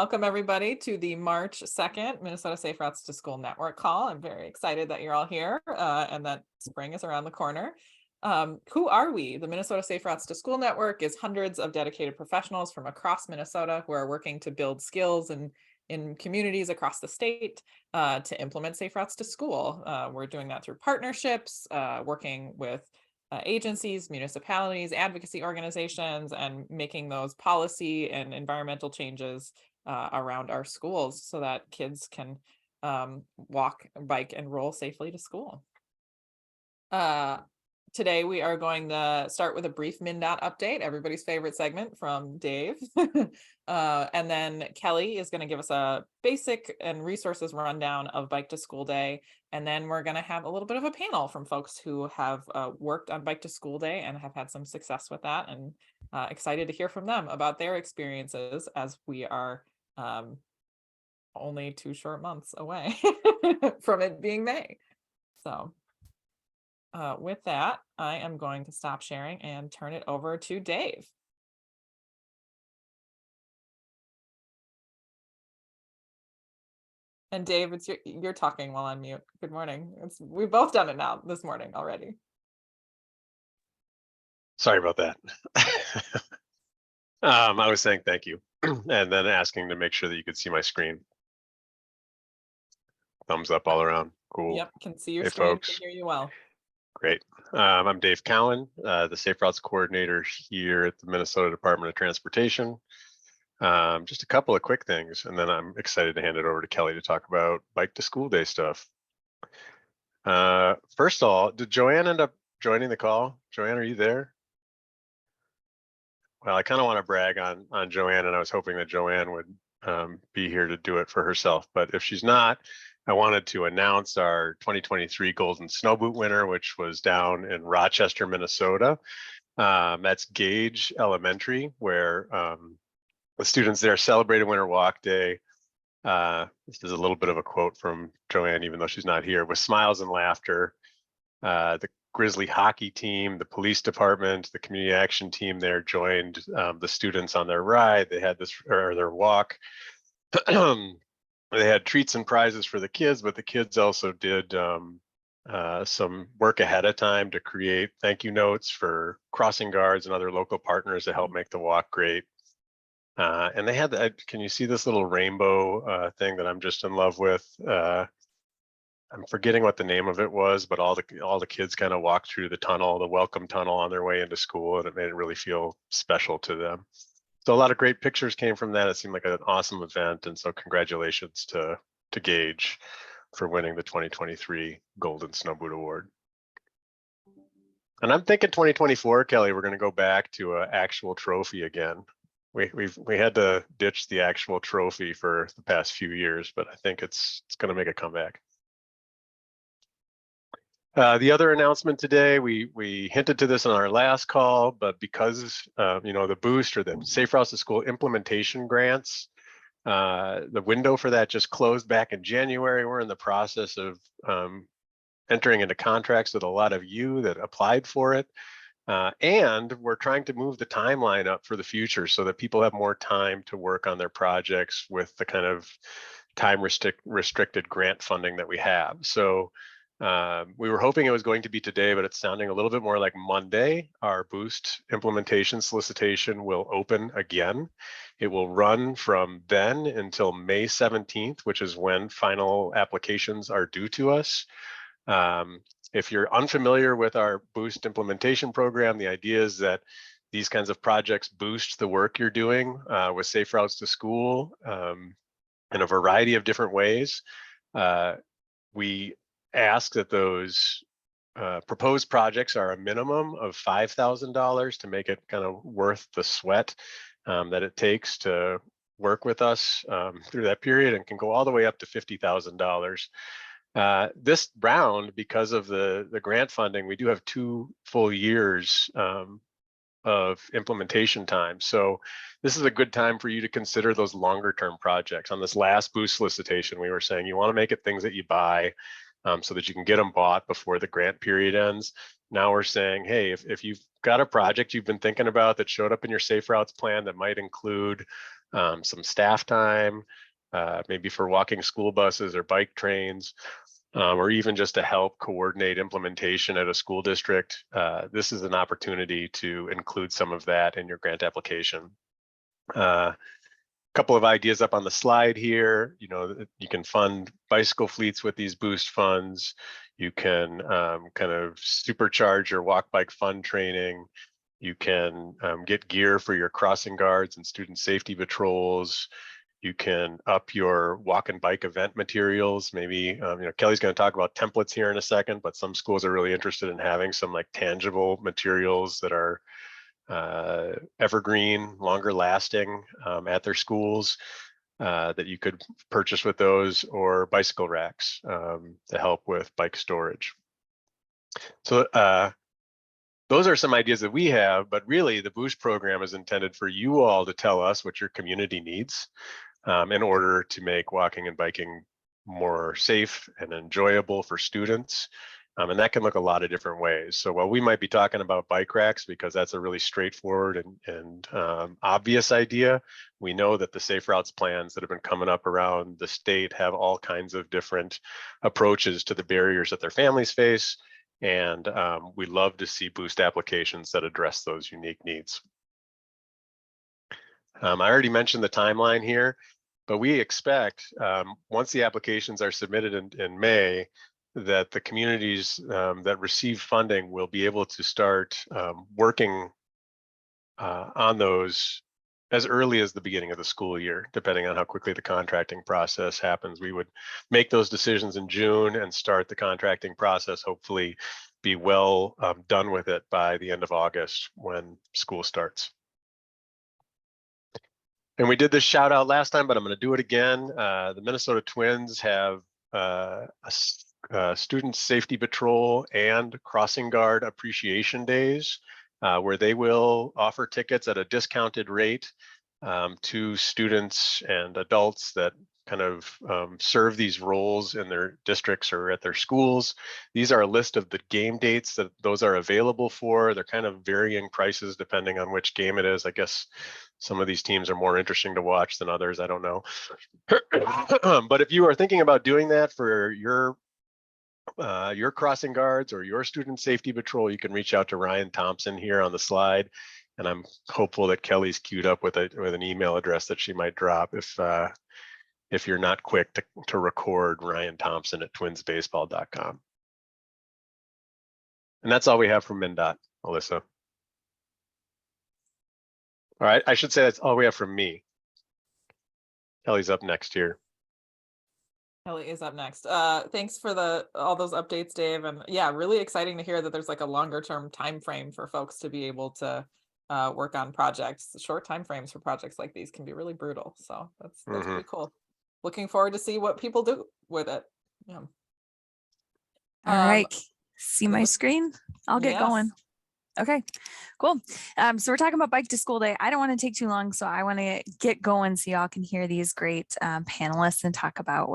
Welcome everybody to the March 2nd Minnesota Safe Routes to School Network call. I'm very excited that you're all here and that spring is around the corner. Who are we? The Minnesota Safe Routes to School Network is hundreds of dedicated professionals from across Minnesota who are working to build skills in communities across the state to implement safe routes to school. We're doing that through partnerships, working with agencies, municipalities, advocacy organizations, and making those policy and environmental changes around our schools so that kids can walk, bike, and roll safely to school. Today we are going to start with a brief MnDOT update, everybody's favorite segment from Dave. And then Kelly is going to give us a basic and resources rundown of Bike to School Day. And then we're going to have a little bit of a panel from folks who have worked on Bike to School Day and have had some success with that, and excited to hear from them about their experiences as we are only 2 short months away from it being May. So with that, I am going to stop sharing and turn it over to Dave. And Dave, it's you're talking while on mute. Good morning. We've both done it now this morning already. Sorry about that. I was saying thank you and then asking to make sure that you could see my screen. Thumbs up all around. Cool. Yep, can see your Hey, screen, folks. can hear you well. Great. I'm Dave Cowan, the Safe Routes Coordinator here at the Minnesota Department of Transportation. Just a couple of quick things, and then I'm excited to hand it over to Kelly to talk about Bike to School Day stuff. First of all, did Joanne end up joining the call? Joanne, are you there? Well, I kind of want to brag on Joanne, and I was hoping that Joanne would be here to do it for herself. But if she's not, I wanted to announce our 2023 Golden Snow Boot winner, which was down in Rochester, Minnesota. That's Gage Elementary, where the students there celebrated Winter Walk Day. This is a little bit of a quote from Joanne, even though she's not here. With smiles and laughter, the Grizzly hockey team, the police department, the community action team there joined the students on their ride. They had their walk. They had treats and prizes for the kids, but the kids also did some work ahead of time to create thank you notes for crossing guards and other local partners to help make the walk great. And they had, can you see this little rainbow thing that I'm just in love with? I'm forgetting what the name of it was, but all the kids kind of walked through the tunnel, the welcome tunnel on their way into school, and it made it really feel special to them. So a lot of great pictures came from that. It seemed like an awesome event, and so congratulations to Gage for winning the 2023 Golden Snow Boot Award. And I'm thinking 2024, Kelly, we're going to go back to an actual trophy again. We had to ditch the actual trophy for the past few years, but I think it's going to make a comeback. The other announcement today, we hinted to this on our last call, but because the boost or the Safe Routes to School implementation grants, the window for that just closed back in January. We're in the process of entering into contracts with a lot of you that applied for it. And we're trying to move the timeline up for the future so that people have more time to work on their projects with the kind of time restricted grant funding that we have. So we were hoping it was going to be today, but it's sounding a little bit more like Monday. Our boost implementation solicitation will open again. It will run from then until May 17th, which is when final applications are due to us. If you're unfamiliar with our boost implementation program, the idea is that these kinds of projects boost the work you're doing with Safe Routes to School in a variety of different ways. We ask that those proposed projects are a minimum of $5,000 to make it kind of worth the sweat that it takes to work with us through that period, and can go all the way up to $50,000. This round, because of the grant funding, we do have 2 full years of implementation time. So this is a good time for you to consider those longer term projects. On this last boost solicitation, we were saying you want to make it things that you buy so that you can get them bought before the grant period ends. Now we're saying, hey, if you've got a project you've been thinking about that showed up in your Safe Routes plan that might include some staff time, maybe for walking school buses or bike trains, or even just to help coordinate implementation at a school district. This is an opportunity to include some of that in your grant application. Couple of ideas up on the slide here. You know, you can fund bicycle fleets with these boost funds. You can kind of supercharge your walk bike fund training. You can get gear for your crossing guards and student safety patrols. You can up your walk and bike event materials. Maybe, you know, Kelly's going to talk about templates here in a second, but some schools are really interested in having some like tangible materials that are evergreen, longer lasting at their schools that you could purchase with those, or bicycle racks to help with bike storage. So those are some ideas that we have, but really the Boost program is intended for you all to tell us what your community needs in order to make walking and biking more safe and enjoyable for students. And that can look a lot of different ways. So while we might be talking about bike racks because that's a really straightforward and obvious idea, we know that the Safe Routes plans that have been coming up around the state have all kinds of different approaches to the barriers that their families face. And we love to see Boost applications that address those unique needs. I already mentioned the timeline here, but we expect once the applications are submitted in May, that the communities that receive funding will be able to start working on those as early as the beginning of the school year, depending on how quickly the contracting process happens. We would make those decisions in June and start the contracting process, hopefully be well done with it by the end of August when school starts. And we did this shout out last time, but I'm going to do it again. The Minnesota Twins have a student safety patrol and crossing guard appreciation days where they will offer tickets at a discounted rate to students and adults that kind of serve these roles in their districts or at their schools. These are a list of the game dates that those are available for. They're kind of varying prices depending on which game it is. I guess some of these teams are more interesting to watch than others. I don't know. But if you are thinking about doing that for your crossing guards or your student safety patrol, you can reach out to Ryan Thompson here on the slide. And I'm hopeful that Kelly's queued up with an email address that she might drop if you're not quick to record Ryan Thompson at twinsbaseball.com. And that's all we have from MnDOT, Alyssa. All right, I should say that's all we have from me. Kelly's up next here. Kelly is up next. Thanks for all those updates, Dave. And yeah, really exciting to hear that there's like a longer term time frame for folks to be able to work on projects. Short time frames for projects like these can be really brutal. So that's pretty cool. Looking forward to see what people do with it. Yeah. All right. See my screen? I'll get going. Okay, cool. So we're talking about Bike to School Day. I don't want to take too long, so I want to get going so y'all can hear these great panelists and talk about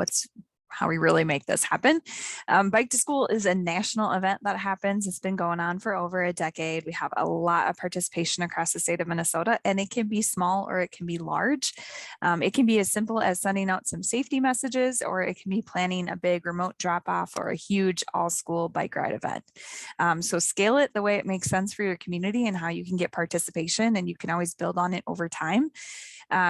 how we really make this happen. Bike to School is a national event that happens. It's been going on for over a decade. We have a lot of participation across the state of Minnesota, and it can be small or it can be large. It can be as simple as sending out some safety messages, or it can be planning a big remote drop-off or a huge all-school bike ride event. So scale it the way it makes sense for your community and how you can get participation, and you can always build on it over time.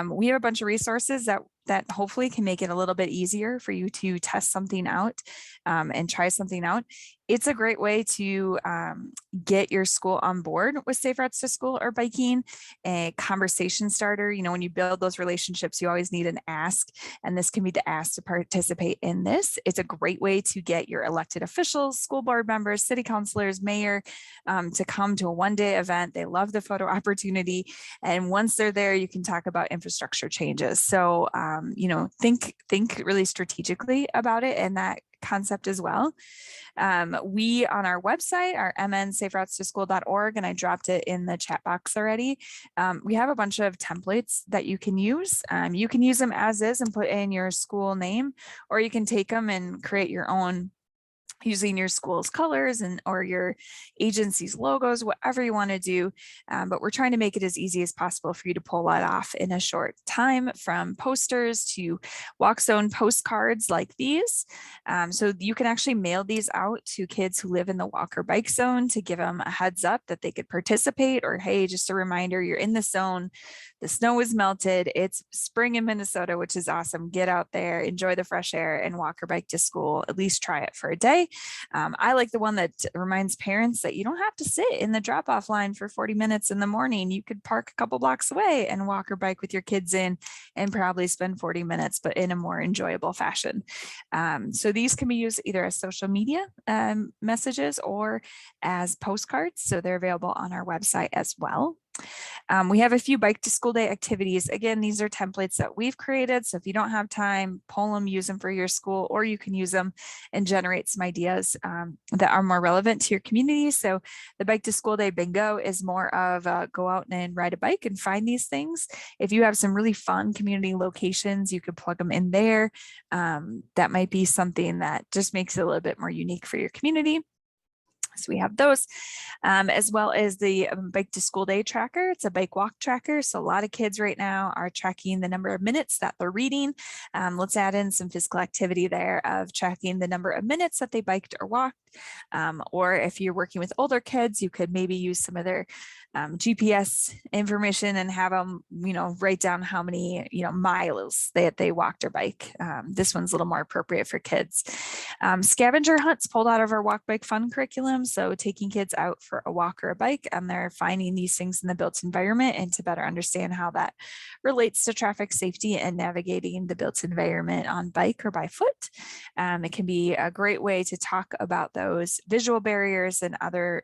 We have a bunch of resources that hopefully can make it a little bit easier for you to test something out and try something out. It's a great way to get your school on board with Safe Routes to School or biking, a conversation starter. You know, when you build those relationships, you always need an ask, and this can be the ask to participate in this. It's a great way to get your elected officials, school board members, city councilors, mayor to come to a one-day event. They love the photo opportunity. And once they're there, you can talk about infrastructure changes. So, you know, think really strategically about it and that concept as well. We on our website, our mnsaferoutestoschool.org, and I dropped it in the chat box already. We have a bunch of templates that you can use. You can use them as is and put in your school name, or you can take them and create your own using your school's colors and or your agency's logos, whatever you want to do. But we're trying to make it as easy as possible for you to pull that off in a short time, from posters to walk zone postcards like these. So you can actually mail these out to kids who live in the walk or bike zone to give them a heads up that they could participate, or hey, just a reminder, you're in the zone. The snow is melted. It's spring in Minnesota, which is awesome. Get out there, enjoy the fresh air, and walk or bike to school. At least try it for a day. I like the one that reminds parents that you don't have to sit in the drop-off line for 40 minutes in the morning. You could park a couple blocks away and walk or bike with your kids in and probably spend 40 minutes, but in a more enjoyable fashion. So these can be used either as social media messages or as postcards. So they're available on our website as well. We have a few bike to school day activities. Again, these are templates that we've created. So if you don't have time, pull them, use them for your school, or you can use them and generate some ideas that are more relevant to your community. So the bike to school day bingo is more of go out and ride a bike and find these things. If you have some really fun community locations, you could plug them in there. That might be something that just makes it a little bit more unique for your community. So we have those, as well as the bike to school day tracker. It's a bike walk tracker. So a lot of kids right now are tracking the number of minutes that they're reading. Let's add in some physical activity there of tracking the number of minutes that they biked or walked. Or if you're working with older kids, you could maybe use some of their GPS information and have them, write down how many, miles they walked or bike. This one's a little more appropriate for kids. Scavenger hunts pulled out of our walk bike fun curriculum. So taking kids out for a walk or a bike, and they're finding these things in the built environment, and to better understand how that relates to traffic safety and navigating the built environment on bike or by foot. It can be a great way to talk about those visual barriers and other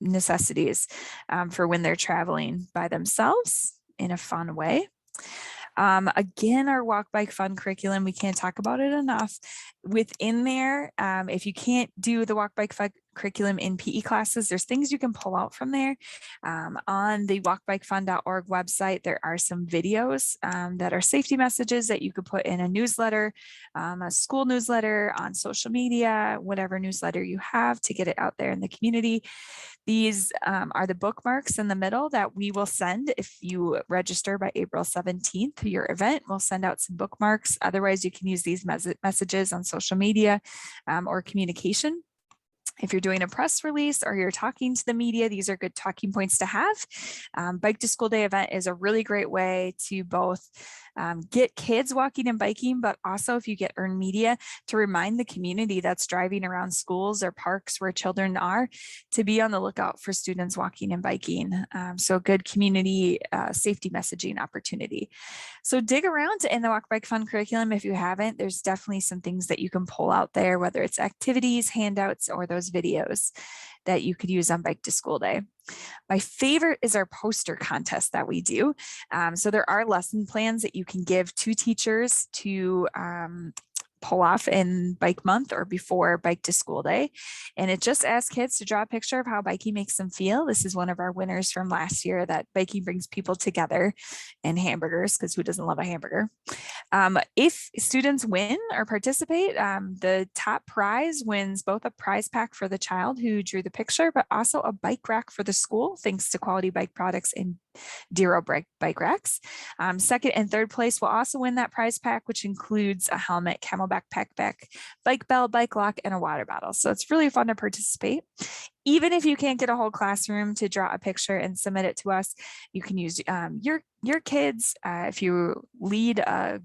necessities for when they're traveling by themselves in a fun way. Again, our walk bike fun curriculum, we can't talk about it enough. Within there, if you can't do the walk bike fun curriculum in PE classes, there's things you can pull out from there. On the walkbikefun.org website, there are some videos that are safety messages that you could put in a newsletter, a school newsletter, on social media, whatever newsletter you have to get it out there in the community. These are the bookmarks in the middle that we will send if you register by April 17th to your event. We'll send out some bookmarks. Otherwise, you can use these messages on social media or communication. If you're doing a press release or you're talking to the media, these are good talking points to have. Bike to School Day event is a really great way to both get kids walking and biking, but also if you get earned media, to remind the community that's driving around schools or parks where children are to be on the lookout for students walking and biking. So good community safety messaging opportunity. So dig around in the Walk Bike Fun curriculum if you haven't. There's definitely some things that you can pull out there, whether it's activities, handouts, or those videos that you could use on Bike to School Day. My favorite is our poster contest that we do. So there are lesson plans that you can give to teachers to pull off in Bike Month or before Bike to School Day. And it just asks kids to draw a picture of how biking makes them feel. This is one of our winners from last year, that biking brings people together, and hamburgers, because who doesn't love a hamburger? If students win or participate, the top prize wins both a prize pack for the child who drew the picture, but also a bike rack for the school, thanks to Quality Bike Products and Dero bike racks. Second and third place will also win that prize pack, which includes a helmet, Camelback backpack, bike bell, bike lock, and a water bottle. So it's really fun to participate. Even if you can't get a whole classroom to draw a picture and submit it to us, you can use your kids. If you lead a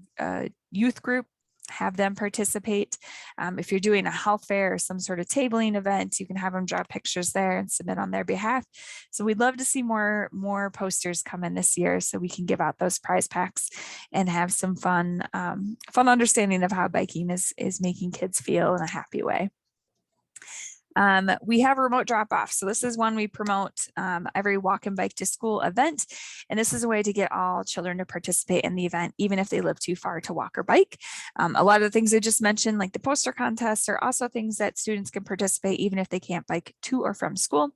youth group, have them participate. If you're doing a health fair or some sort of tabling event, you can have them draw pictures there and submit on their behalf. So we'd love to see more posters come in this year so we can give out those prize packs and have some fun understanding of how biking is making kids feel in a happy way. We have a remote drop off. So this is one we promote every walk and bike to school event. And this is a way to get all children to participate in the event, even if they live too far to walk or bike. A lot of the things I just mentioned, like the poster contests, are also things that students can participate even if they can't bike to or from school.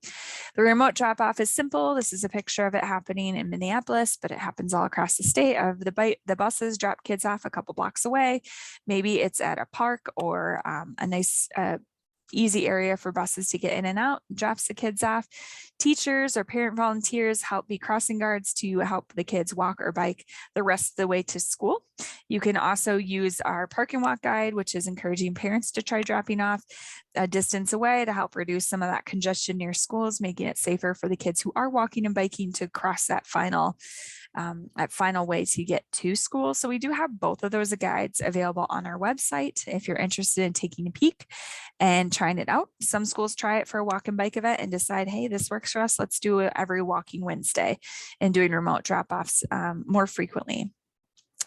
The remote drop off is simple. This is a picture of it happening in Minneapolis, but it happens all across the state. Of the buses drop kids off a couple blocks away. Maybe it's at a park or a nice easy area for buses to get in and out, drops the kids off. Teachers or parent volunteers help be crossing guards to help the kids walk or bike the rest of the way to school. You can also use our park and walk guide, which is encouraging parents to try dropping off a distance away to help reduce some of that congestion near schools, making it safer for the kids who are walking and biking to cross that final way to get to school. So we do have both of those guides available on our website if you're interested in taking a peek and trying it out. Some schools try it for a walk and bike event and decide, hey, this works for us. Let's do it every walking Wednesday and doing remote drop-offs more frequently.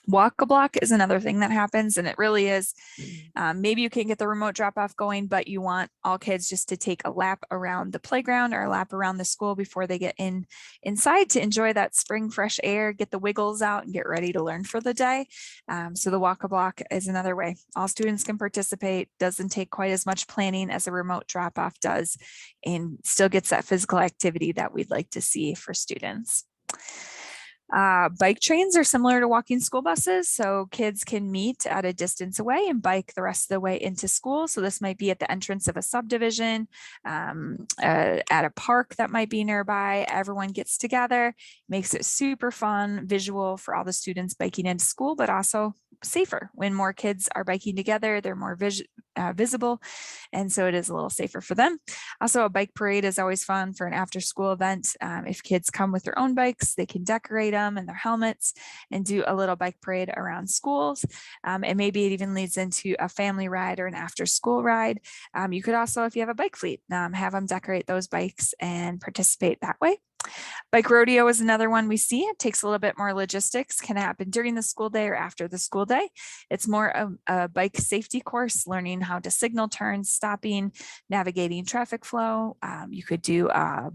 Walk-a-block is another thing that happens, and it really is, maybe you can get the remote drop-off going, but you want all kids just to take a lap around the playground or a lap around the school before they get inside to enjoy that spring fresh air, get the wiggles out, and get ready to learn for the day. So the walk-a-block is another way. All students can participate, doesn't take quite as much planning as a remote drop-off does, and still gets that physical activity that we'd like to see for students. Bike trains are similar to walking school buses, so kids can meet at a distance away and bike the rest of the way into school. So this might be at the entrance of a subdivision, at a park that might be nearby. Everyone gets together, makes it super fun, visual for all the students biking into school, but also safer. When more kids are biking together, they're more visible, and so it is a little safer for them. Also, a bike parade is always fun for an after-school event. If kids come with their own bikes, they can decorate them and their helmets and do a little bike parade around schools. And maybe it even leads into a family ride or an after-school ride. You could also, if you have a bike fleet, have them decorate those bikes and participate that way. Bike rodeo is another one we see. It takes a little bit more logistics, can happen during the school day or after the school day. It's more of a bike safety course, learning how to signal turns, stopping, navigating traffic flow. You could do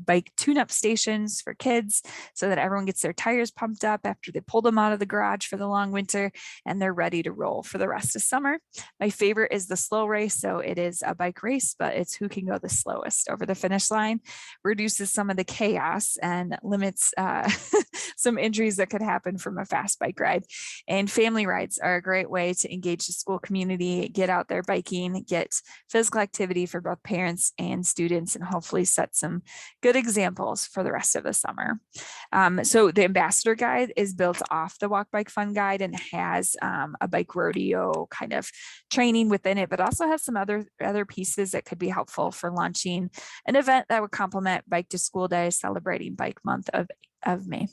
bike tune-up stations for kids so that everyone gets their tires pumped up after they pulled them out of the garage for the long winter and they're ready to roll for the rest of summer. My favorite is the slow race. So it is a bike race, but it's who can go the slowest over the finish line, reduces some of the chaos and limits some injuries that could happen from a fast bike ride. And family rides are a great way to engage the school community, get out there biking, get physical activity for both parents and students, and hopefully set some good examples for the rest of the summer. So the ambassador guide is built off the Walk Bike Fun guide and has a bike rodeo kind of training within it, but also has some other pieces that could be helpful for launching an event that would complement Bike to School Day, celebrating Bike Month of May.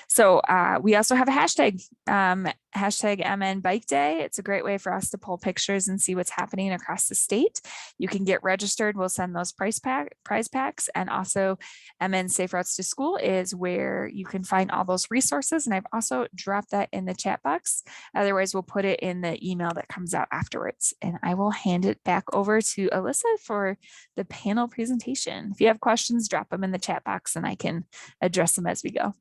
So we also have a hashtag, hashtag MNBikeDay. It's a great way for us to pull pictures and see what's happening across the state. You can get registered. We'll send those prize packs. And also MN Safe Routes to School is where you can find all those resources. And I've also dropped that in the chat box. Otherwise, we'll put it in the email that comes out afterwards. And I will hand it back over to Alyssa for the panel presentation. If you have questions, drop them in the chat box and I can address them as we go.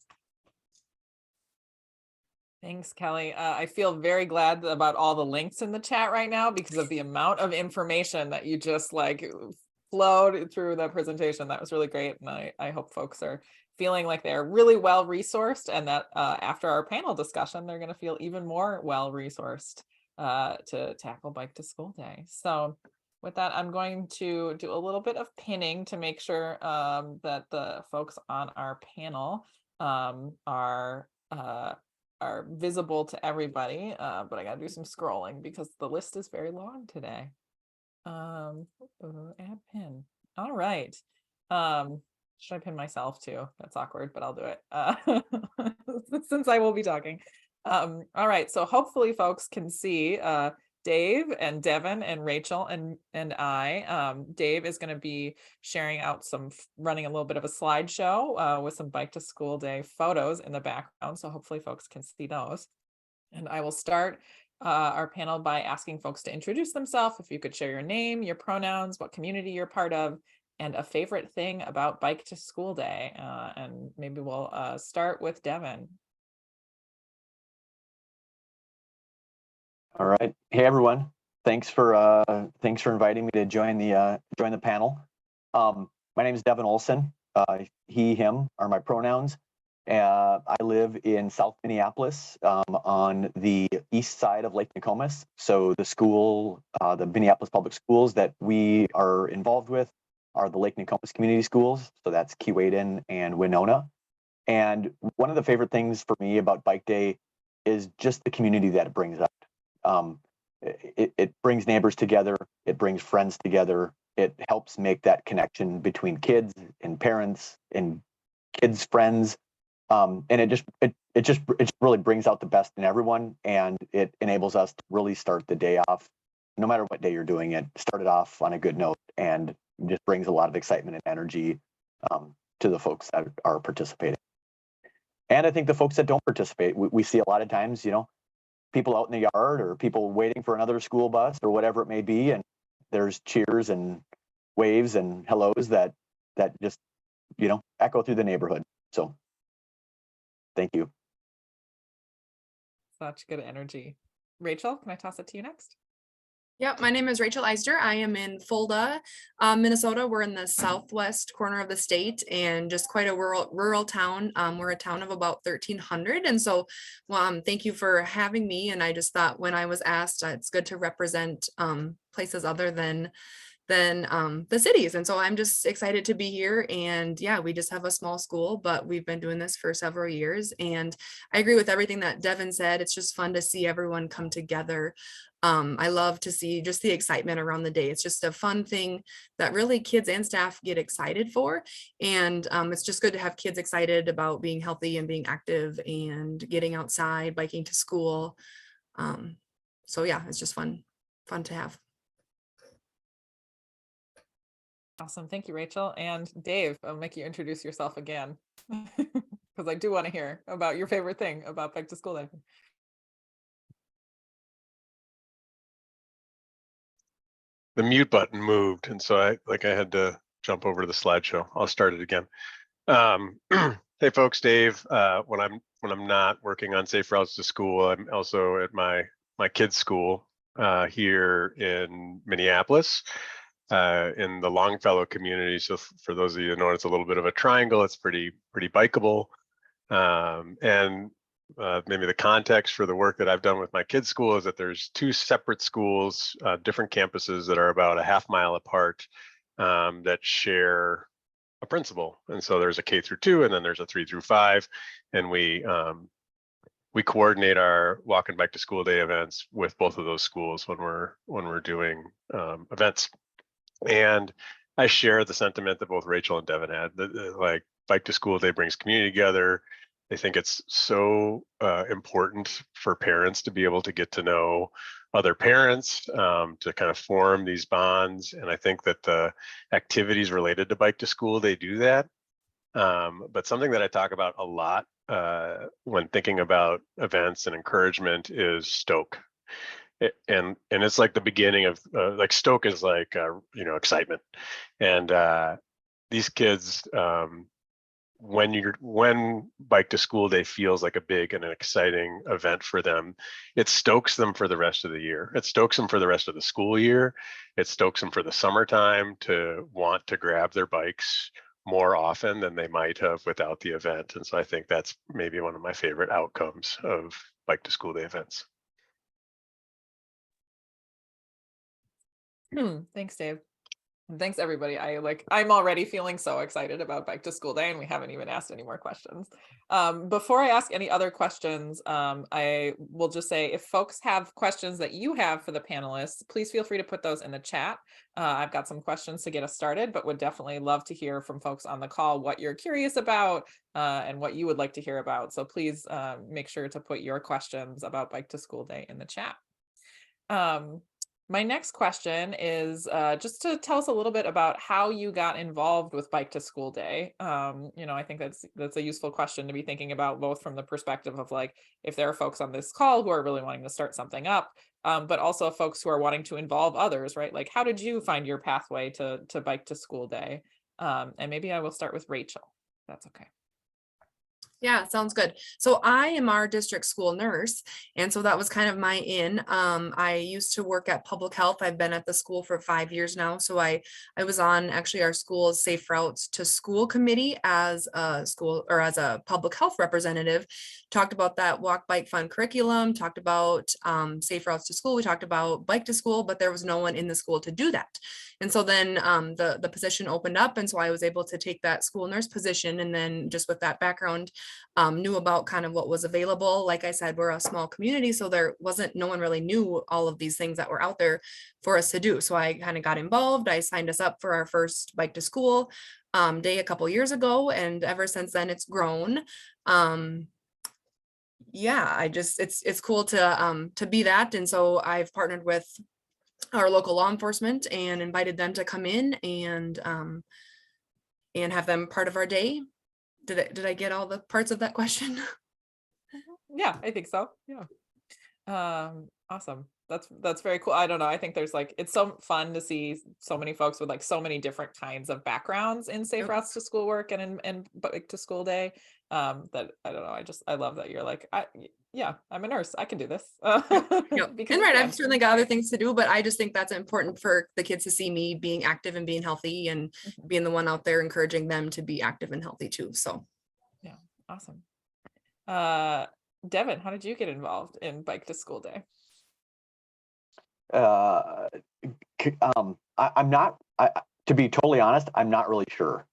Thanks, Kelly. I feel very glad about all the links in the chat right now because of the amount of information that you just flowed through the presentation. That was really great. And I hope folks are feeling like they're really well resourced and that after our panel discussion, they're going to feel even more well resourced to tackle Bike to School Day. So with that, I'm going to do a little bit of pinning to make sure that the folks on our panel are visible to everybody, but I gotta do some scrolling because the list is very long today. Add pin. All right. Should I pin myself too? That's awkward, but I'll do it since I will be talking. All right, so hopefully folks can see Dave and Devin and Rachel and I. Dave is going to be sharing out running a little bit of a slideshow with some Bike to School Day photos in the background. So hopefully folks can see those. And I will start our panel by asking folks to introduce themselves. If you could share your name, your pronouns, what community you're part of, and a favorite thing about Bike to School Day. And maybe we'll start with Devin. All right. Hey, everyone. Thanks for inviting me to join the panel. My name is Devin Olson. He, him are my pronouns, I live in South Minneapolis, on the east side of Lake Nokomis. So the school, the Minneapolis Public Schools that we are involved with are the Lake Nokomis Community Schools. So that's Keewaydin and Winona. And one of the favorite things for me about Bike Day is just the community that it brings out. It brings neighbors together. It brings friends together. It helps make that connection between kids and parents and kids' friends. And it just really brings out the best in everyone, and it enables us to really start the day off, no matter what day you're doing it, start it off on a good note, and just brings a lot of excitement and energy to the folks that are participating. And I think the folks that don't participate, we see a lot of times, people out in the yard or people waiting for another school bus or whatever it may be, and there's cheers and waves and hellos that just echo through the neighborhood. So thank you. Such good energy. Rachel, can I toss it to you next? Yep, my name is Rachel Isder. I am in Fulda, Minnesota. We're in the southwest corner of the state and just quite a rural town. We're a town of about 1,300. And so thank you for having me. And I just thought when I was asked, it's good to represent places other than the cities. And so I'm just excited to be here. And yeah, we just have a small school, but we've been doing this for several years. And I agree with everything that Devin said. It's just fun to see everyone come together. I love to see just the excitement around the day. It's just a fun thing that really kids and staff get excited for. And it's just good to have kids excited about being healthy and being active and getting outside, biking to school. So yeah, it's just fun to have. Awesome. Thank you, Rachel. And Dave, I'll make you introduce yourself again because I do want to hear about your favorite thing about Bike to School Day. The mute button moved, and so I had to jump over to the slideshow. I'll start it again. Hey folks, Dave. When I'm not working on Safe Routes to School, I'm also at my kids' school here in Minneapolis, in the Longfellow community. So for those of you who know, it's a little bit of a triangle. It's pretty bikeable, and maybe the context for the work that I've done with my kids' school is that there's two separate schools, different campuses that are about a half mile apart, that share a principal. And so there's a K through 2, and then there's a 3 through 5, and we coordinate our walk and bike to school day events with both of those schools when we're doing events. And I share the sentiment that both Rachel and Devin had. Like bike to school day brings community together. I think it's so important for parents to be able to get to know other parents, to kind of form these bonds. And I think that the activities related to bike to school, they do that. But something that I talk about a lot when thinking about events and encouragement is stoke. And it's like the beginning of like stoke is like excitement. And these kids, when bike to school day feels like a big and an exciting event for them, it stokes them for the rest of the year. It stokes them for the rest of the school year. It stokes them for the summertime to want to grab their bikes more often than they might have without the event. And so I think that's maybe one of my favorite outcomes of bike to school day events. Thanks, Dave. And thanks, everybody. I'm already feeling so excited about Bike to School Day, and we haven't even asked any more questions. Before I ask any other questions, I will just say, if folks have questions that you have for the panelists, please feel free to put those in the chat. I've got some questions to get us started, but would definitely love to hear from folks on the call what you're curious about and what you would like to hear about. So please make sure to put your questions about Bike to School Day in the chat. My next question is just to tell us a little bit about how you got involved with Bike to School Day. I think that's a useful question to be thinking about, both from the perspective of like, if there are folks on this call who are really wanting to start something up, but also folks who are wanting to involve others, right? Like, how did you find your pathway to Bike to School Day? And maybe I will start with Rachel, if that's okay. Yeah, sounds good. So I am our district school nurse. And so that was kind of my in. I used to work at public health. I've been at the school for 5 years now. So I was on actually our school's Safe Routes to School committee as a school or as a public health representative. Talked about that walk, bike, fun curriculum, talked about safe routes to school. We talked about bike to school, but there was no one in the school to do that. And so then the position opened up. And so I was able to take that school nurse position. And then just with that background, knew about kind of what was available. Like I said, we're a small community, so no one really knew all of these things that were out there for us to do. So I kind of got involved. I signed us up for our first bike to school day a couple years ago, and ever since then it's grown. Yeah, it's cool to be that. And so I've partnered with our local law enforcement and invited them to come in and have them part of our day. Did I get all the parts of that question? Yeah, I think so. Yeah. Awesome. That's very cool. I don't know. I think there's like, it's so fun to see so many folks with like so many different kinds of backgrounds in safe Yep. routes to school work and bike to school day. That I don't know. I love that you're like, yeah, I'm a nurse. I can do this. Yep. Because And you right, can. I've certainly got other things to do, but I just think that's important for the kids to see me being active and being healthy and Mhm. being the one out there encouraging them to be active and healthy too. So Yeah, awesome. Devin, how did you get involved in bike to school day? I'm not, to be totally honest, I'm not really sure.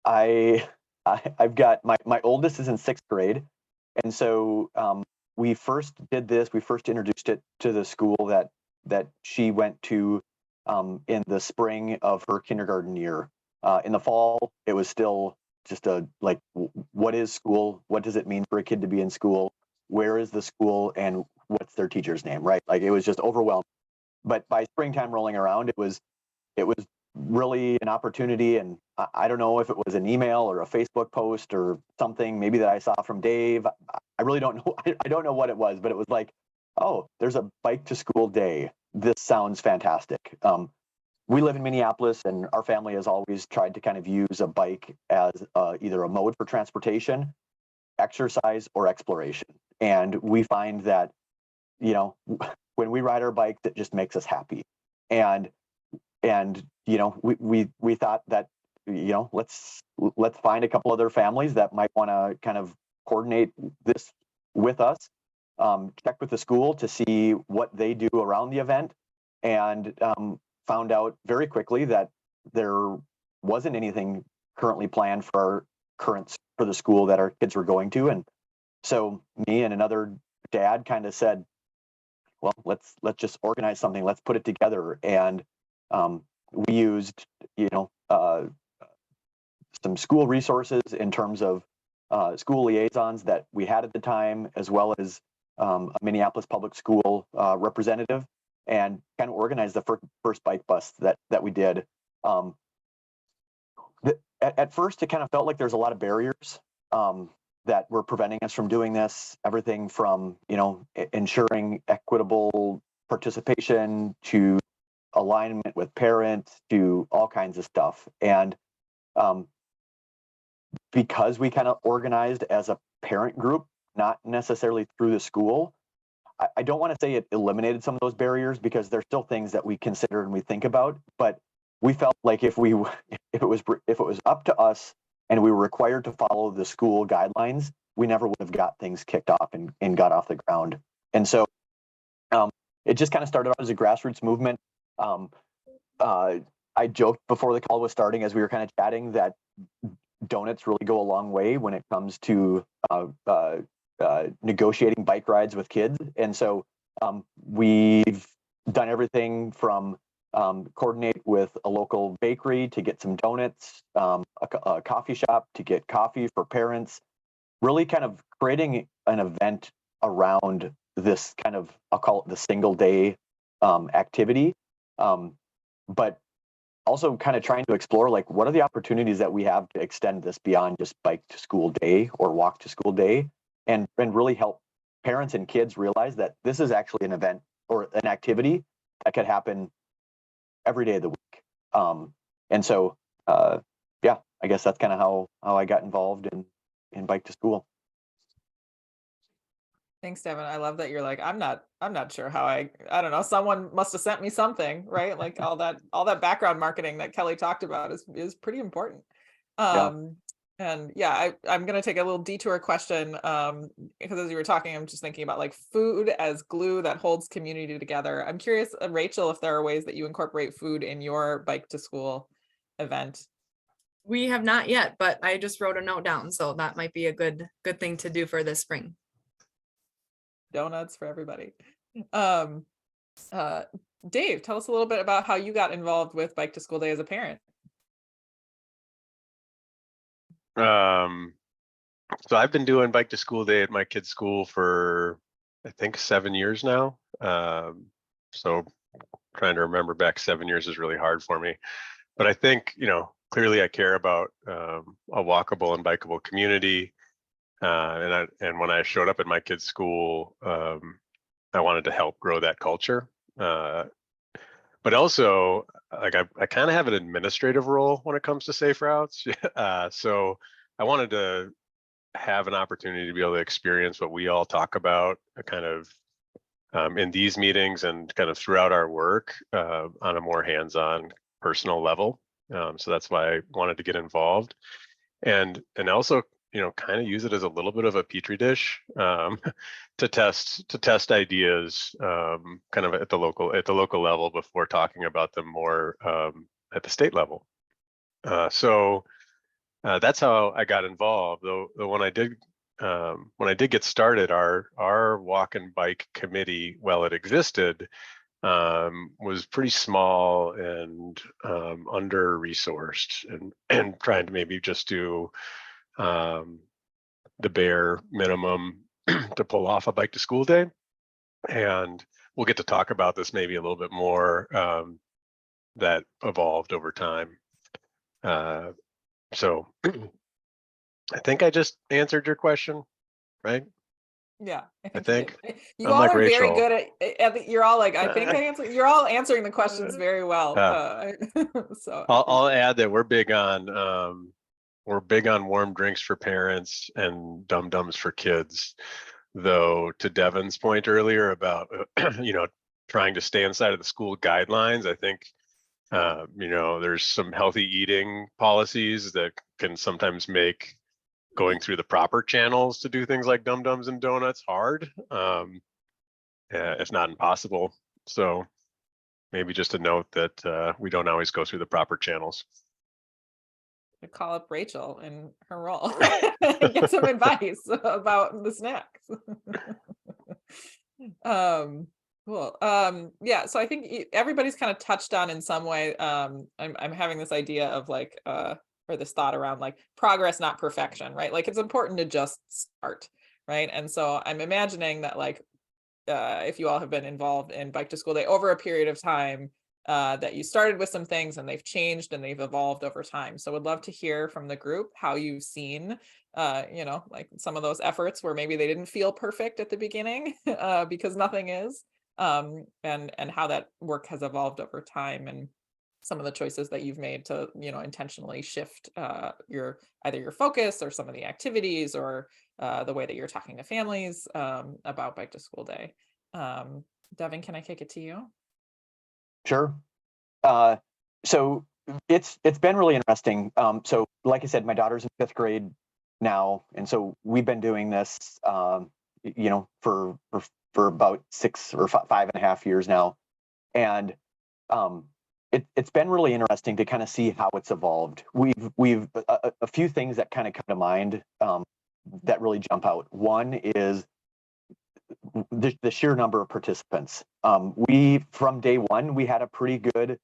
I've got my oldest is in 6th grade. And so we first introduced it to the school that she went to in the spring of her kindergarten year. In the fall, it was still just what is school? What does it mean for a kid to be in school? Where is the school and what's their teacher's name, right? Like it was just overwhelming. But by springtime rolling around, it was really an opportunity. And I don't know if it was an email or a Facebook post or something maybe that I saw from Dave. I really don't know. I don't know what it was, but it was like, oh, there's a bike to school day. This sounds fantastic. We live in Minneapolis, and our family has always tried to kind of use a bike as either a mode for transportation, exercise, or exploration. And we find that, when we ride our bikes, it just makes us happy. And we thought that, let's find a couple other families that might want to kind of coordinate this with us, check with the school to see what they do around the event, and found out very quickly that there wasn't anything currently planned for the school that our kids were going to. And so me and another dad kind of said, well, let's just organize something. Let's put it together. And we used, some school resources in terms of school liaisons that we had at the time, as well as a Minneapolis public school representative, and kind of organized the first bike bus that we did. At first, it kind of felt like there's a lot of barriers that were preventing us from doing this. Everything from, ensuring equitable participation to alignment with parents to all kinds of stuff. And because we kind of organized as a parent group, not necessarily through the school, I don't want to say it eliminated some of those barriers, because there's still things that we consider and we think about, but we felt like if it was up to us and we were required to follow the school guidelines, we never would have got things kicked off and got off the ground. And so it just kind of started out as a grassroots movement. I joked before the call was starting, as we were kind of chatting, that donuts really go a long way when it comes to negotiating bike rides with kids. And so we've done everything from coordinate with a local bakery to get some donuts, a coffee shop to get coffee for parents, really kind of creating an event around this kind of, I'll call it the single day activity. But also kind of trying to explore, like, what are the opportunities that we have to extend this beyond just bike to school day or walk to school day, and really help parents and kids realize that this is actually an event or an activity that could happen every day of the week. And so, yeah, I guess that's kind of how I got involved in Bike to School. Thanks, Devin. I love that you're like, I'm not sure how I don't know, someone must have sent me something, right? Like all that background marketing that Kelly talked about is pretty important. And yeah, I'm going to take a little detour question because as you were talking, I'm just thinking about like food as glue that holds community together. I'm curious, Rachel, if there are ways that you incorporate food in your Bike to School event. We have not yet, but I just wrote a note down, so that might be a good thing to do for this spring. Donuts for everybody. Dave, tell us a little bit about how you got involved with Bike to School Day as a parent. So I've been doing Bike to School Day at my kid's school for, I think, 7 years now. So trying to remember back 7 years is really hard for me. But I think, clearly I care about a walkable and bikeable community. And when I showed up at my kid's school, I wanted to help grow that culture. But also, like I kind of have an administrative role when it comes to safe routes. So I wanted to have an opportunity to be able to experience what we all talk about kind of in these meetings and kind of throughout our work on a more hands-on personal level. So that's why I wanted to get involved and also, kind of use it as a little bit of a petri dish to test ideas kind of at the local level before talking about them more at the state level. So that's how I got involved. Though when I did get started, our walk and bike committee, while it existed, was pretty small and under-resourced and trying to maybe just do the bare minimum to pull off a Bike to School Day. And we'll get to talk about this maybe a little bit more that evolved over time. So I think I just answered your question, right? Yeah, I think you I'm all like are Rachel. very good at you're all like, I think I answered. You're all answering the questions very well. So I'll add that we're big on warm drinks for parents and dum-dums for kids. Though to Devin's point earlier about trying to stay inside of the school guidelines, I think there's some healthy eating policies that can sometimes make going through the proper channels to do things like dum-dums and donuts hard, if not impossible. So maybe just a note that we don't always go through the proper channels. To call up Rachel in her role get some advice about the snacks. Cool. Yeah, so I think everybody's kind of touched on in some way. I'm having this idea of like or this thought around like progress, not perfection, right? Like it's important to just start, right? And so I'm imagining that like if you all have been involved in Bike to School Day over a period of time, that you started with some things and they've changed and they've evolved over time. So would love to hear from the group how you've seen, like some of those efforts where maybe they didn't feel perfect at the beginning because nothing is, and how that work has evolved over time and some of the choices that you've made to, intentionally shift either your focus or some of the activities or the way that you're talking to families about Bike to School Day. Devin, can I kick it to you? Sure. So it's been really interesting. So like I said, my daughter's in 5th grade now, and so we've been doing this, for about 6 or 5.5 years now, and it's been really interesting to kind of see how it's evolved. We've a few things that kind of come to mind that really jump out. One is the sheer number of participants. From day one, we had a pretty good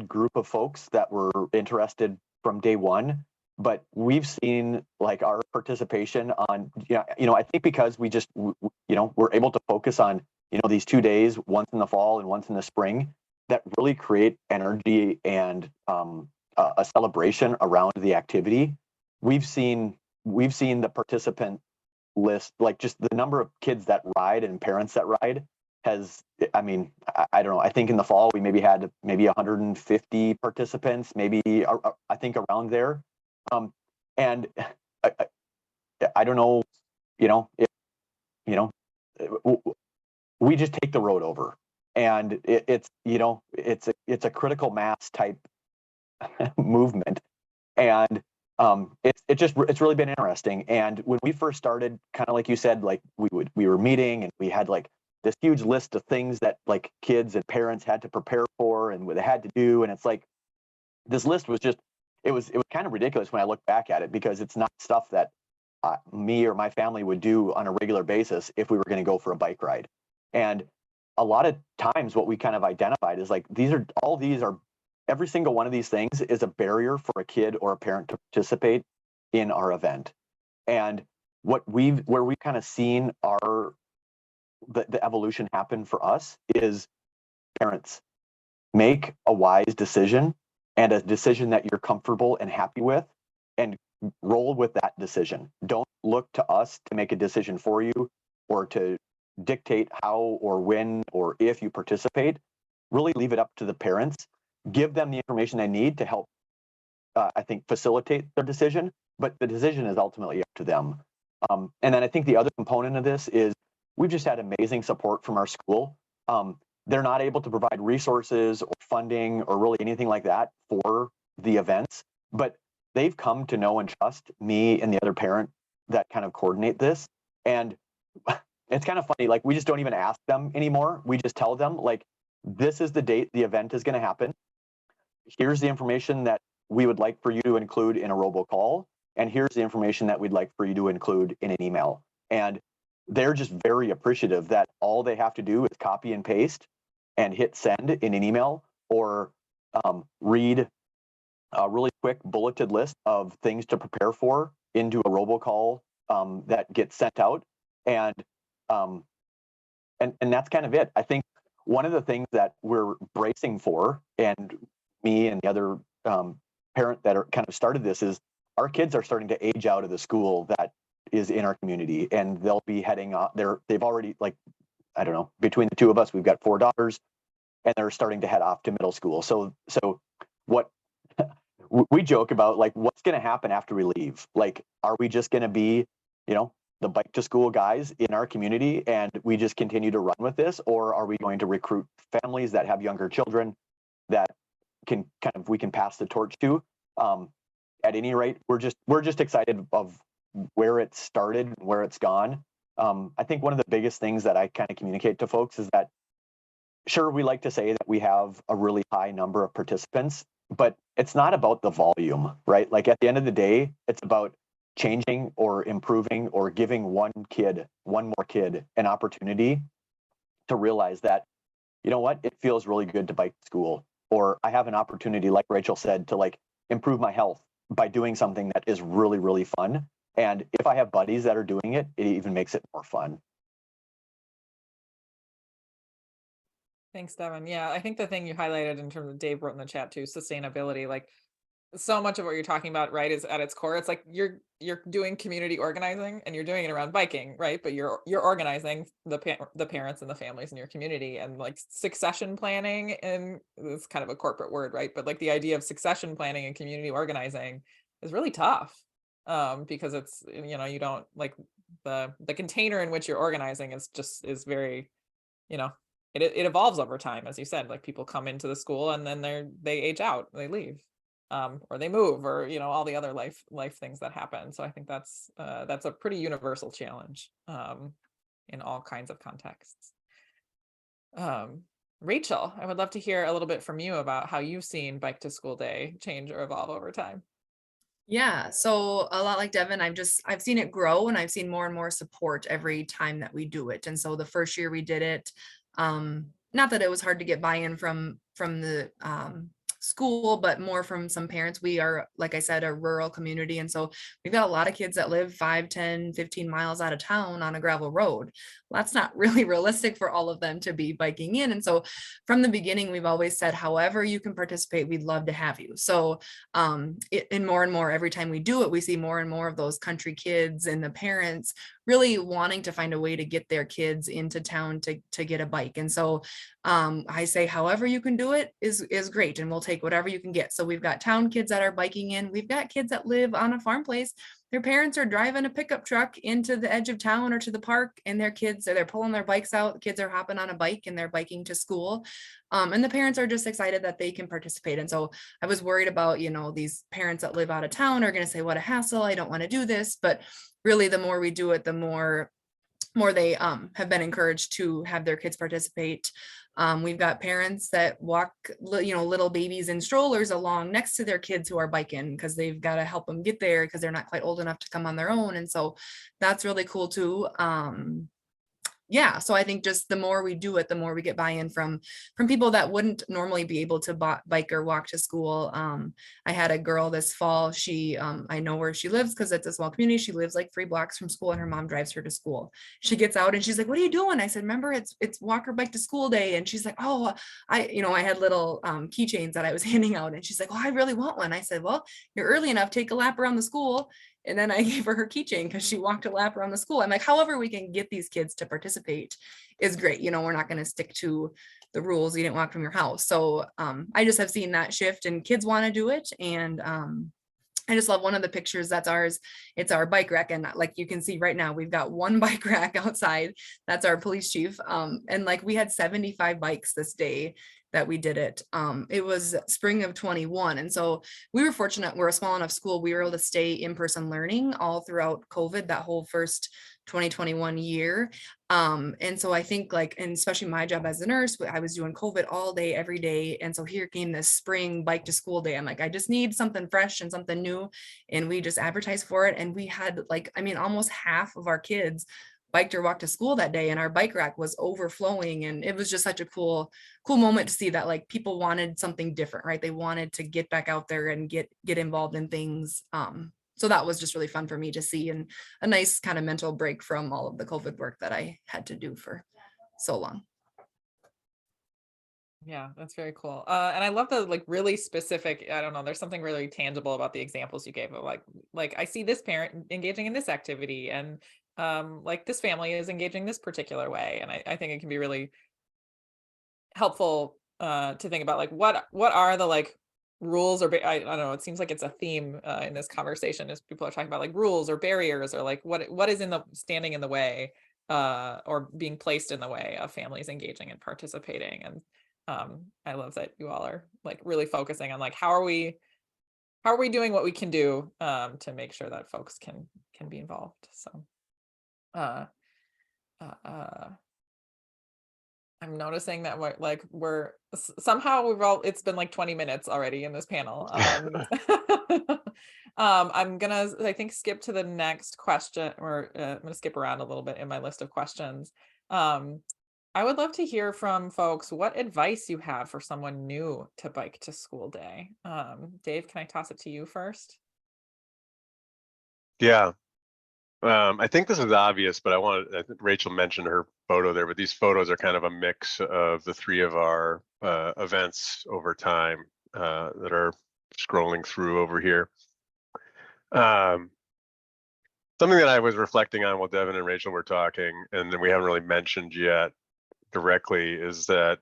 group of folks that were interested from day one, but we've seen like our participation on, I think because we just, we're able to focus on, these 2 days, once in the fall and once in the spring, that really create energy and a celebration around the activity. We've seen the participant list, like just the number of kids that ride and parents that ride has, I don't know, I think in the fall we maybe had 150 participants, maybe I think around there. And I don't know, if, we just take the road over, and it's a critical mass type movement. And it's really been interesting. And when we first started, kind of like you said, like we were meeting and we had like this huge list of things that like kids and parents had to prepare for and what they had to do. And it's like, this list was just, it was kind of ridiculous when I look back at it, because it's not stuff that me or my family would do on a regular basis if we were going to go for a bike ride. And a lot of times what we kind of identified is like, every single one of these things is a barrier for a kid or a parent to participate in our event. And where we've kind of seen the evolution happen for us is parents make a wise decision, and a decision that you're comfortable and happy with, and roll with that decision. Don't look to us to make a decision for you or to dictate how or when or if you participate. Really leave it up to the parents. Give them the information they need to help, I think, facilitate their decision, but the decision is ultimately up to them. And then I think the other component of this is we've just had amazing support from our school. They're not able to provide resources or funding or really anything like that for the events, but they've come to know and trust me and the other parent that kind of coordinate this. And it's kind of funny, like we just don't even ask them anymore. We just tell them, like, this is the date the event is going to happen. Here's the information that we would like for you to include in a robocall. And here's the information that we'd like for you to include in an email. And they're just very appreciative that all they have to do is copy and paste and hit send in an email, or read a really quick bulleted list of things to prepare for into a robocall that gets sent out. And that's kind of it. I think one of the things that we're bracing for, and me and the other parent that are kind of started this, is our kids are starting to age out of the school that is in our community, and they'll be heading off. They've already, like, I don't know, between the two of us, we've got 4 daughters, and they're starting to head off to middle school. So what we joke about, like, what's going to happen after we leave? Like, are we just going to be, the bike to school guys in our community, and we just continue to run with this? Or are we going to recruit families that have younger children that we can pass the torch to? At any rate, we're just excited of where it started and where it's gone. I think one of the biggest things that I kind of communicate to folks is that, sure, we like to say that we have a really high number of participants, but it's not about the volume, right? Like, at the end of the day, it's about changing or improving or giving one more kid an opportunity to realize that, you know what, it feels really good to bike to school, or I have an opportunity, like Rachel said, to like improve my health by doing something that is really, really fun. And if I have buddies that are doing it, it even makes it more fun. Thanks, Devin. Yeah, I think the thing you highlighted in terms of Dave wrote in the chat too, sustainability, like so much of what you're talking about, right, is at its core. It's like you're doing community organizing, and you're doing it around biking, right? But you're organizing the parents and the families in your community, and like succession planning, and it's kind of a corporate word, right? But like the idea of succession planning and community organizing is really tough, because it's, you don't, like, the container in which you're organizing is very, it evolves over time, as you said. Like, people come into the school and then they age out, they leave, or they move, or all the other life things that happen. So I think that's a pretty universal challenge in all kinds of contexts. Rachel, I would love to hear a little bit from you about how you've seen Bike to School Day change or evolve over time. Yeah, so a lot like Devin, I've seen it grow, and I've seen more and more support every time that we do it. And so the first year we did it, not that it was hard to get buy-in from the school, but more from some parents. We are, like I said, a rural community, and so we've got a lot of kids that live 5, 10, 15 miles out of town on a gravel road, that's not really realistic for all of them to be biking in. And so from the beginning, we've always said, however you can participate, we'd love to have you. So and more, every time we do it, we see more and more of those country kids and the parents really wanting to find a way to get their kids into town to get a bike. And so I say, however you can do it is great. And we'll take whatever you can get. So we've got town kids that are biking in. We've got kids that live on a farm place. Their parents are driving a pickup truck into the edge of town or to the park, and their kids they're pulling their bikes out. The kids are hopping on a bike and they're biking to school. And the parents are just excited that they can participate. And so I was worried about, these parents that live out of town are going to say, what a hassle. I don't want to do this. But really, the more we do it, the more they have been encouraged to have their kids participate. We've got parents that walk, little babies in strollers along next to their kids who are biking because they've got to help them get there because they're not quite old enough to come on their own. And so that's really cool too. Yeah, so I think just the more we do it, the more we get buy-in from people that wouldn't normally be able to bike or walk to school. I had a girl this fall, she, I know where she lives because it's a small community. She lives like 3 blocks from school and her mom drives her to school. She gets out and she's like, what are you doing? I said, remember it's walk or bike to school day. And she's like, oh, I had little keychains that I was handing out. And she's like, well, I really want one. I said, well, you're early enough, take a lap around the school. And then I gave her keychain because she walked a lap around the school. I'm like, however we can get these kids to participate is great. We're not going to stick to the rules. You didn't walk from your house. So I just have seen that shift and kids want to do it. And I just love one of the pictures that's ours. It's our bike rack. And like you can see right now, we've got one bike rack outside. That's our police chief. And like we had 75 bikes this day that we did it. It was spring of 21. And so we were fortunate, we're a small enough school. We were able to stay in-person learning all throughout COVID, that whole first 2021 year. And so I think and especially my job as a nurse, I was doing COVID all day, every day. And so here came this spring bike to school day. I'm like, I just need something fresh and something new. And we just advertised for it. And we had almost half of our kids biked or walked to school that day, and our bike rack was overflowing. And it was just such a cool moment to see that people wanted something different, right? They wanted to get back out there and get involved in things. So that was just really fun for me to see, and a nice kind of mental break from all of the COVID work that I had to do for so long. Yeah, that's very cool. And I love the really specific, I don't know, there's something really tangible about the examples you gave of like I see this parent engaging in this activity, and this family is engaging this particular way. And I think it can be really helpful to think about what are the rules or I don't know, it seems like it's a theme in this conversation as people are talking about rules or barriers or what is standing in the way or being placed in the way of families engaging and participating. And I love that you all are really focusing on how are we doing what we can do to make sure that folks can be involved. So I'm noticing that we're somehow it's been 20 minutes already in this panel. I'm gonna I think skip to the next question, or I'm gonna skip around a little bit in my list of questions. I would love to hear from folks what advice you have for someone new to bike to school day. Dave, can I toss it to you first? Yeah. I think this is obvious, but I think Rachel mentioned her photo there, but these photos are kind of a mix of the 3 of our events over time that are scrolling through over here. Something that I was reflecting on while Devin and Rachel were talking, and then we haven't really mentioned yet directly, is that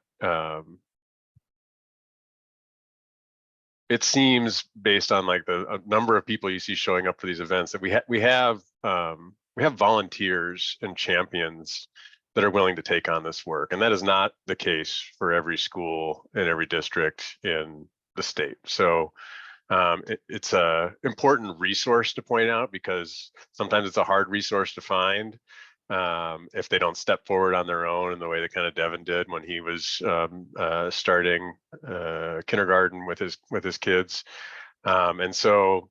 it seems, based on the number of people you see showing up for these events, that we have volunteers and champions that are willing to take on this work, and that is not the case for every school in every district in the state. So it's a important resource to point out, because sometimes it's a hard resource to find if they don't step forward on their own in the way that kind of Devin did when he was starting kindergarten with his kids. And so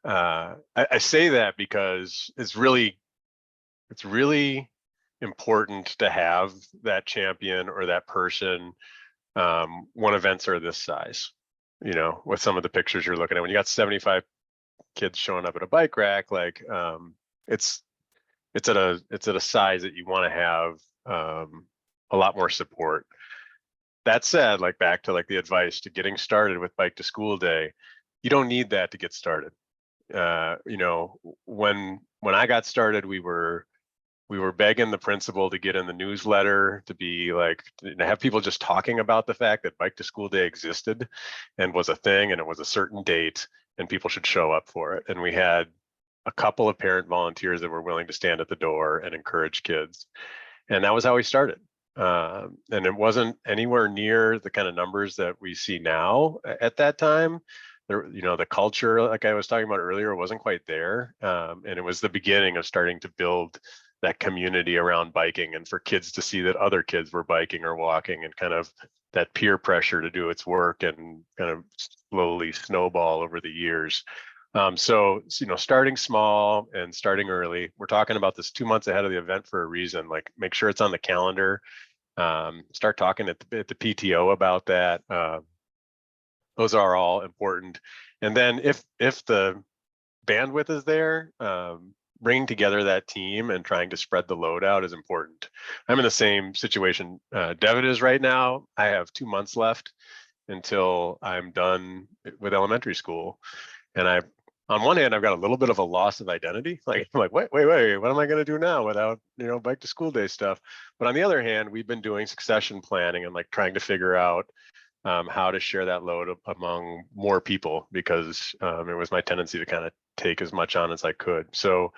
I say that because it's really important to have that champion or that person when events are this size. With some of the pictures you're looking at, when you got 75 kids showing up at a bike rack, it's at a size that you want to have a lot more support. That said, like back to like the advice to getting started with Bike to School Day, you don't need that to get started. You know, when I got started, we were begging the principal to get in the newsletter, to be like, to have people just talking about the fact that Bike to School Day existed and was a thing, and it was a certain date and people should show up for it. And we had a couple of parent volunteers that were willing to stand at the door and encourage kids. And that was how we started. And it wasn't anywhere near the kind of numbers that we see now at that time. There, you know, the culture, like I was talking about earlier, wasn't quite there. And it was the beginning of starting to build that community around biking, and for kids to see that other kids were biking or walking, and kind of that peer pressure to do its work and kind of slowly snowball over the years. So, you know, starting small and starting early. We're talking about this 2 months ahead of the event for a reason. Like, make sure it's on the calendar. Start talking at the PTO about that. Those are all important. And then if the bandwidth is there, bringing together that team and trying to spread the load out is important. I'm in the same situation Devin is right now. I have 2 months left until I'm done with elementary school. And on one hand, I've got a little bit of a loss of identity. Like, I'm like, wait, what am I going to do now without, you know, Bike to School Day stuff? But on the other hand, we've been doing succession planning and like trying to figure out how to share that load among more people, because it was my tendency to kind of take as much on as I could. So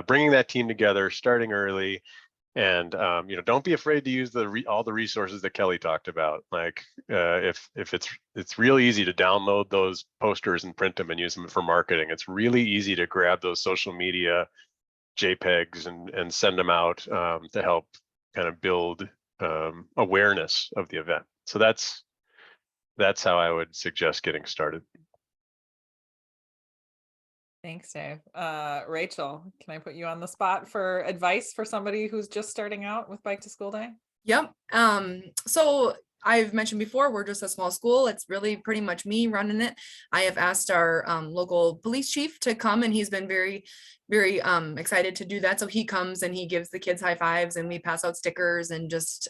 bringing that team together, starting early, and you know, don't be afraid to use all the resources that Kelly talked about. Like if it's really easy to download those posters and print them and use them for marketing. It's really easy to grab those social media JPEGs and send them out to help kind of build awareness of the event. So that's how I would suggest getting started. Thanks, Dave. Rachel, can I put you on the spot for advice for somebody who's just starting out with Bike to School Day? Yep. So I've mentioned before, we're just a small school. It's really pretty much me running it. I have asked our local police chief to come, and he's been very, very excited to do that. So he comes and he gives the kids high fives, and we pass out stickers and just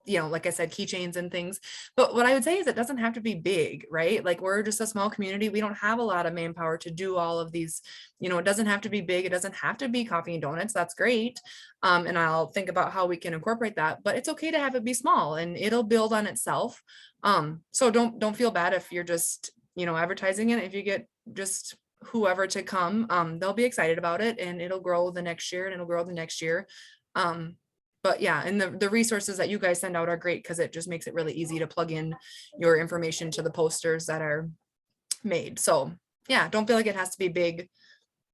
you know, like I said, keychains and things. But what I would say is it doesn't have to be big, right? Like, we're just a small community. We don't have a lot of manpower to do all of these, you know, it doesn't have to be big. It doesn't have to be coffee and donuts. That's great. And I'll think about how we can incorporate that, but it's okay to have it be small, and it'll build on itself. So don't feel bad if you're just, you know, advertising it. If you get just whoever to come, they'll be excited about it, and it'll grow the next year, and it'll grow the next year. But yeah, and the resources that you guys send out are great, because it just makes it really easy to plug in your information to the posters that are made. So yeah, don't feel like it has to be big.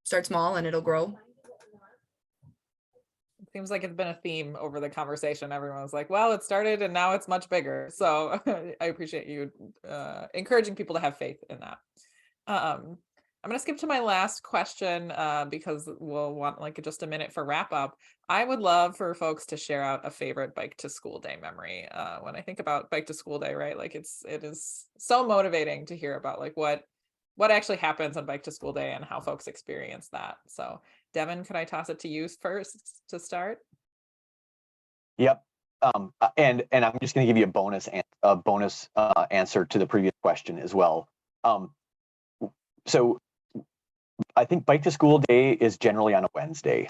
Start small and it'll grow. It seems like it's been a theme over the conversation. Everyone's like, well, it started and now it's much bigger. So I appreciate you encouraging people to have faith in that. I'm going to skip to my last question because we'll want like just a minute for wrap up. I would love for folks to share out a favorite Bike to School Day memory. When I think about Bike to School Day, right? Like it is so motivating to hear about like what actually happens on Bike to School Day and how folks experience that. So Devin, could I toss it to you first to start? Yep. And I'm just going to give you a bonus answer to the previous question as well. So I think Bike to School Day is generally on a Wednesday.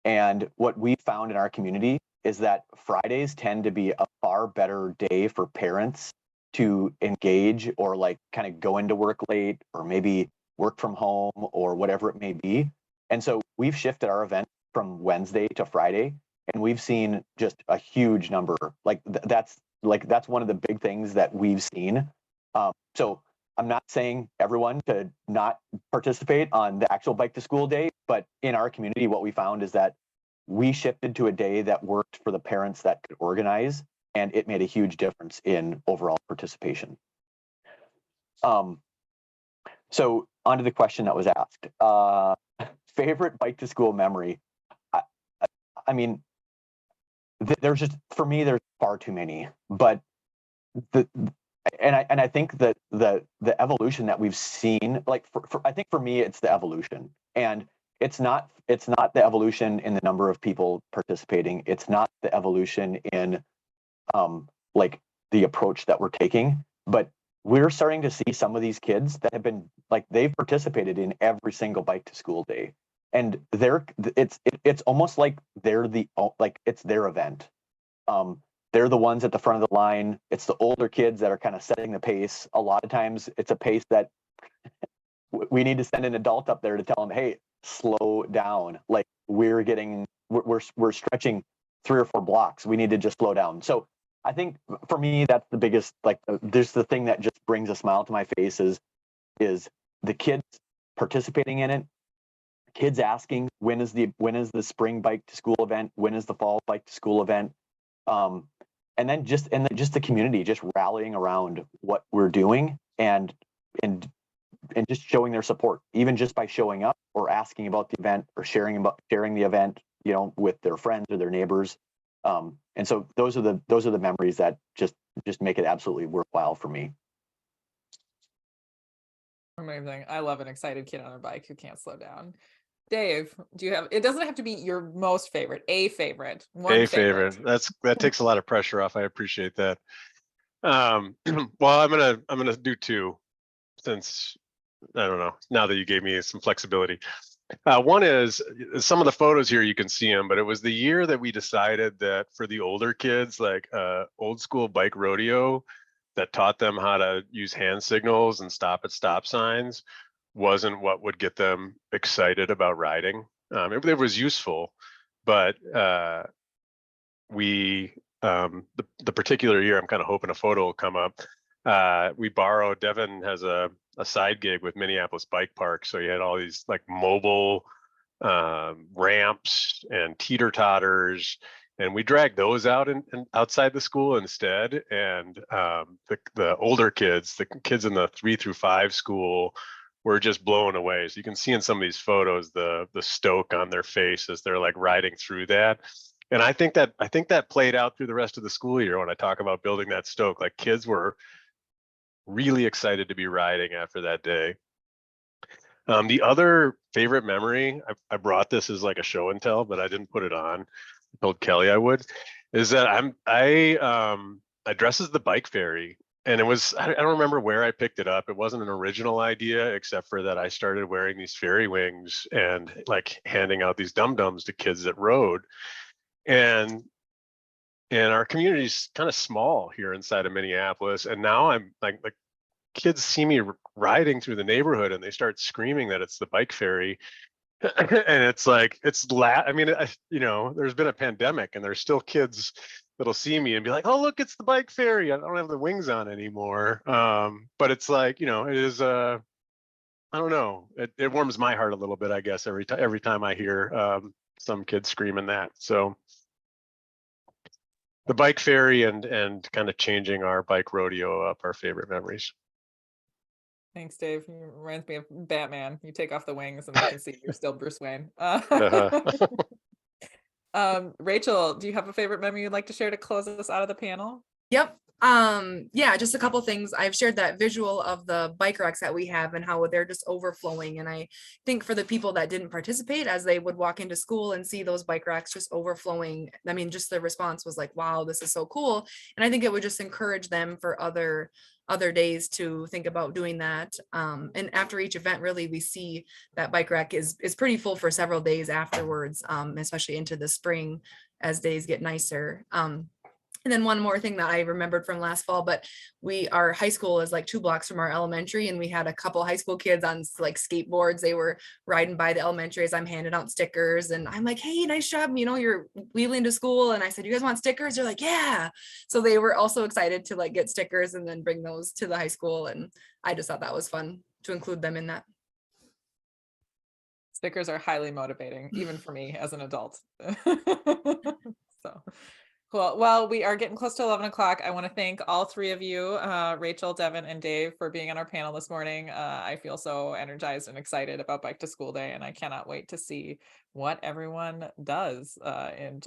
And what we found in our community is that Fridays tend to be a far better day for parents to engage, or like kind of go into work late, or maybe work from home, or whatever it may be. And so we've shifted our event from Wednesday to Friday, and we've seen just a huge number. Like that's one of the big things that we've seen. So I'm not saying everyone to not participate on the actual Bike to School Day, but in our community, what we found is that we shifted to a day that worked for the parents that could organize, and it made a huge difference in overall participation. So onto the question that was asked. Favorite Bike to School memory? I mean, there's just, for me, there's far too many, but I think that the evolution that we've seen, like I think for me, it's the evolution, and it's not the evolution in the number of people participating. It's not the evolution in like the approach that we're taking, but we're starting to see some of these kids that have been like, they've participated in every single bike to school day, and it's almost like it's their event. They're the ones at the front of the line. It's the older kids that are kind of setting the pace. A lot of times it's a pace that we need to send an adult up there to tell them, hey, slow down. Like we're stretching 3 or 4 blocks. We need to just slow down. So I think for me, that's the biggest, like, there's the thing that just brings a smile to my face is the kids participating in it, kids asking, when is the spring bike to school event? When is the fall bike to school event? And then just the community just rallying around what we're doing and just showing their support, even just by showing up or asking about the event or sharing the event, with their friends or their neighbors. And so those are the memories that just make it absolutely worthwhile for me. Amazing. I love an excited kid on a bike who can't slow down. Dave, it doesn't have to be your most favorite, a favorite. That takes a lot of pressure off. I appreciate that. Well, I'm gonna do 2, since I don't know, now that you gave me some flexibility. One is some of the photos here, you can see them, but it was the year that we decided that for the older kids, like old school bike rodeo that taught them how to use hand signals and stop at stop signs wasn't what would get them excited about riding. It was useful, but the particular year, I'm kind of hoping a photo will come up. We borrowed, Devin has a side gig with Minneapolis Bike Park, so he had all these like mobile ramps and teeter totters, and we dragged those out and outside the school instead. And the older kids, the kids in the 3 through 5 school, were just blown away. So you can see in some of these photos the stoke on their face as they're like riding through that. And I think that played out through the rest of the school year when I talk about building that stoke. Like kids were really excited to be riding after that day. The other favorite memory, I brought this as like a show and tell, but I didn't put it on. I told Kelly I would, is that I dress as the bike fairy. And it was, I don't remember where I picked it up. It wasn't an original idea, except for that I started wearing these fairy wings and like handing out these dum-dums to kids that rode. And our community is kind of small here inside of Minneapolis. And now I'm like kids see me riding through the neighborhood and they start screaming that it's the bike fairy. And it's like, I mean, there's been a pandemic and there's still kids that'll see me and be like, oh, look, it's the bike fairy. I don't have the wings on anymore. But it's like, it is, I don't know. It warms my heart a little bit, I guess, every time I hear some kids screaming that. So the bike fairy and kind of changing our bike rodeo up our favorite memories. Thanks, Dave. You reminds me of Batman. You take off the wings and you can see you're still Bruce Wayne. Rachel, do you have a favorite memory you'd like to share to close us out of the panel? Yep. Yeah, just a couple things. I've shared that visual of the bike racks that we have and how they're just overflowing. And I think for the people that didn't participate, as they would walk into school and see those bike racks just overflowing, I mean, just the response was like, wow, this is so cool. And I think it would just encourage them for other days to think about doing that. And after each event, really, we see that bike rack is pretty full for several days afterwards, especially into the spring as days get nicer. And then one more thing that I remembered from last fall, but our high school is like 2 blocks from our elementary, and we had a couple high school kids on like skateboards. They were riding by the elementary as I'm handing out stickers, and I'm like, hey, nice job, you're wheeling to school. And I said, you guys want stickers? They're like, yeah. So they were also excited to like get stickers and then bring those to the high school. And I just thought that was fun to include them in that. Stickers are highly motivating, even for me as an adult. So cool. Well, we are getting close to 11 o'clock. I want to thank all 3 of you, Rachel, Devin, and Dave, for being on our panel this morning. I feel so energized and excited about Bike to School Day, and I cannot wait to see what everyone does in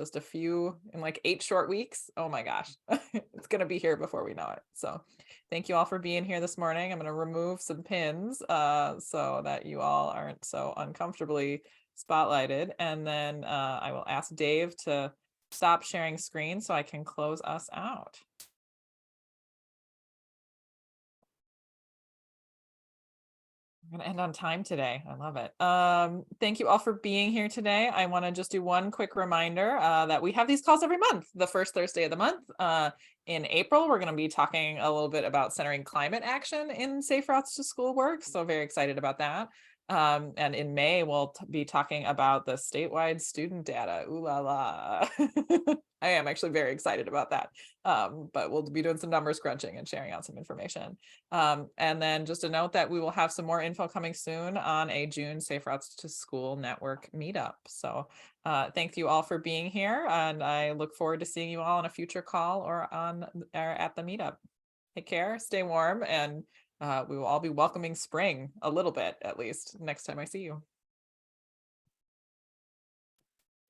like 8 short weeks. Oh my gosh, it's going to be here before we know it. So thank you all for being here this morning. I'm going to remove some pins so that you all aren't so uncomfortably spotlighted. And then I will ask Dave to stop sharing screen so I can close us out. We're gonna end on time today. I love it. Thank you all for being here today. I want to just do one quick reminder that we have these calls every month, the first Thursday of the month. In April, we're going to be talking a little bit about centering climate action in Safe Routes to School work. So very excited about that. And in May, we'll be talking about the statewide student data. Ooh la la. I am actually very excited about that. But we'll be doing some numbers crunching and sharing out some information. And then just a note that we will have some more info coming soon on a June Safe Routes to School Network meetup. So thank you all for being here, and I look forward to seeing you all on a future call or at the meetup. Take care, stay warm, and we will all be welcoming spring a little bit, at least, next time I see you.